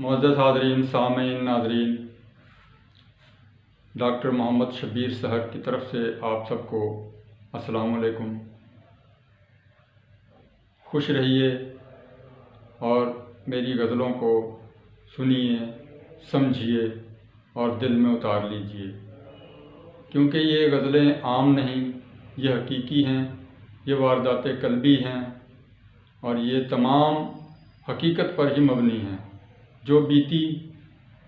معزز حاضرین، سامعین، ناظرین، ڈاکٹر محمد شبیر صاحب کی طرف سے آپ سب کو السلام علیکم۔ خوش رہیے اور میری غزلوں کو سنیے، سمجھیے اور دل میں اتار لیجیے، کیونکہ یہ غزلیں عام نہیں، یہ حقیقی ہیں، یہ واردات قلبی ہیں اور یہ تمام حقیقت پر ہی مبنی ہیں، جو بیتی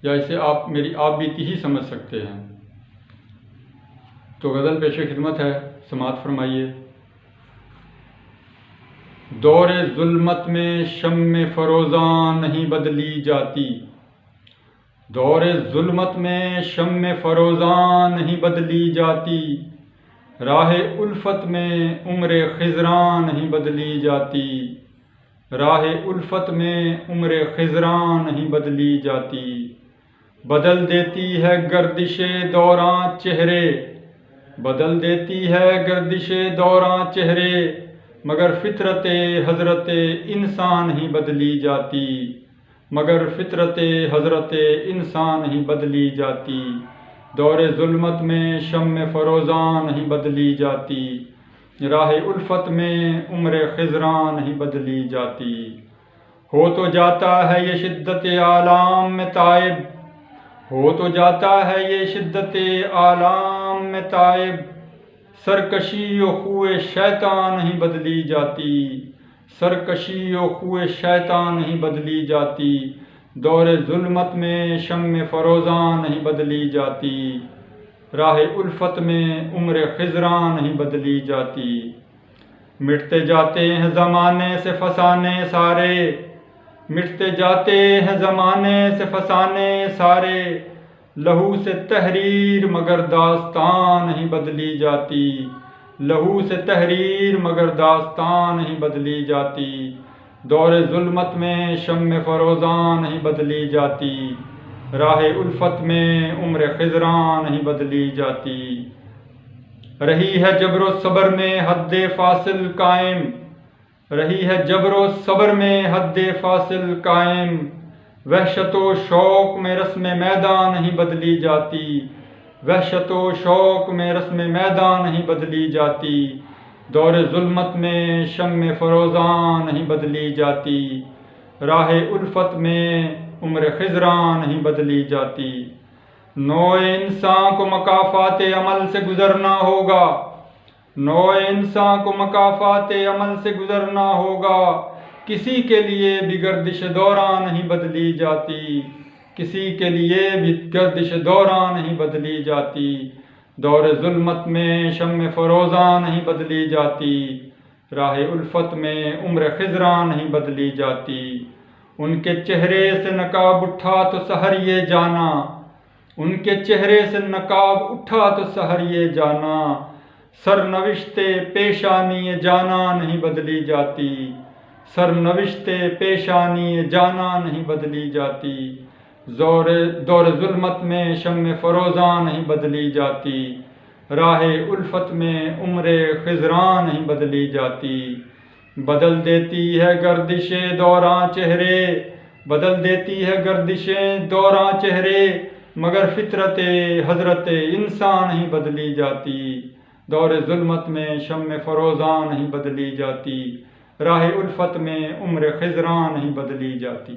یا اسے آپ میری آپ بیتی ہی سمجھ سکتے ہیں۔ تو غزل پیش خدمت ہے، سماعت فرمائیے۔ دور ظلمت میں شمع فروزاں نہیں بدلی جاتی، دور ظلمت میں شمع فروزاں نہیں بدلی جاتی، راہ الفت میں عمر خضراں نہیں بدلی جاتی، راہ الفت میں عمر خضراں نہیں بدلی جاتی۔ بدل دیتی ہے گردش دوراں چہرے، بدل دیتی ہے گردش دوراں چہرے، مگر فطرت حضرت انسان نہیں بدلی جاتی، مگر فطرت حضرت انسان نہیں بدلی جاتی۔ دور ظلمت میں شمع فروزاں نہیں بدلی جاتی، راہ الفت میں عمر خضراں نہیں بدلی جاتی۔ ہو تو جاتا ہے یہ شدت آلام میں تائب، ہو تو جاتا ہے یہ شدت آلام میں تائب، سرکشی و خوئے شیطان نہیں بدلی جاتی، سرکشی و خوئے شیطان نہیں بدلی جاتی۔ دور ظلمت میں شمع فروزاں نہیں بدلی جاتی، راہ الفت میں عمر خضراں نہیں بدلی جاتی۔ مٹتے جاتے ہیں زمانے سے فسانے سارے، مٹتے جاتے ہیں زمانے سے فسانے سارے، لہو سے تحریر مگر داستان نہیں بدلی جاتی، لہو سے تحریر مگر داستان نہیں بدلی جاتی۔ دور ظلمت میں شمع فروزاں نہیں بدلی جاتی، راہ الفت میں عمر خضراں نہیں بدلی جاتی۔ رہی ہے جبر و صبر میں حد فاصل قائم، رہی ہے جبر و صبر میں حد فاصل قائم، وحشت و شوق میں رسم میدان نہیں بدلی جاتی، وحشت و شوق میں رسم میدان نہیں بدلی جاتی۔ دور ظلمت میں شمع فروزاں نہیں بدلی جاتی، راہ الفت میں عمر خضراں نہیں بدلی جاتی۔ نوع انسان کو مکافات عمل سے گزرنا ہوگا، نوع انسان کو مکافات عمل سے گزرنا ہوگا، کسی کے لیے بھی گردش دوراں نہیں بدلی جاتی، کسی کے لیے بھی گردش دوراں نہیں بدلی جاتی۔ دور ظلمت میں شمع فروزاں نہیں بدلی جاتی، راہ الفت میں عمر خضراں نہیں بدلی جاتی۔ ان کے چہرے سے نقاب اٹھا تو سحر یہ جانا، ان کے چہرے سے نقاب اٹھا تو سحر یہ جانا، سرنوشت پیشانی جانا نہیں بدلی جاتی، سرنوشت پیشانی جانا نہیں بدلی جاتی۔ دور ظلمت میں شمع فروزاں نہیں بدلی جاتی، راہ الفت میں عمر خضراں نہیں بدلی جاتی۔ بدل دیتی ہے گردش دوراں چہرے، بدل دیتی ہے گردش دوراں چہرے، مگر فطرت حضرت انسان نہیں بدلی جاتی۔ دور ظلمت میں شمع فروزاں نہیں بدلی جاتی، راہ الفت میں عمر خضراں نہیں بدلی جاتی۔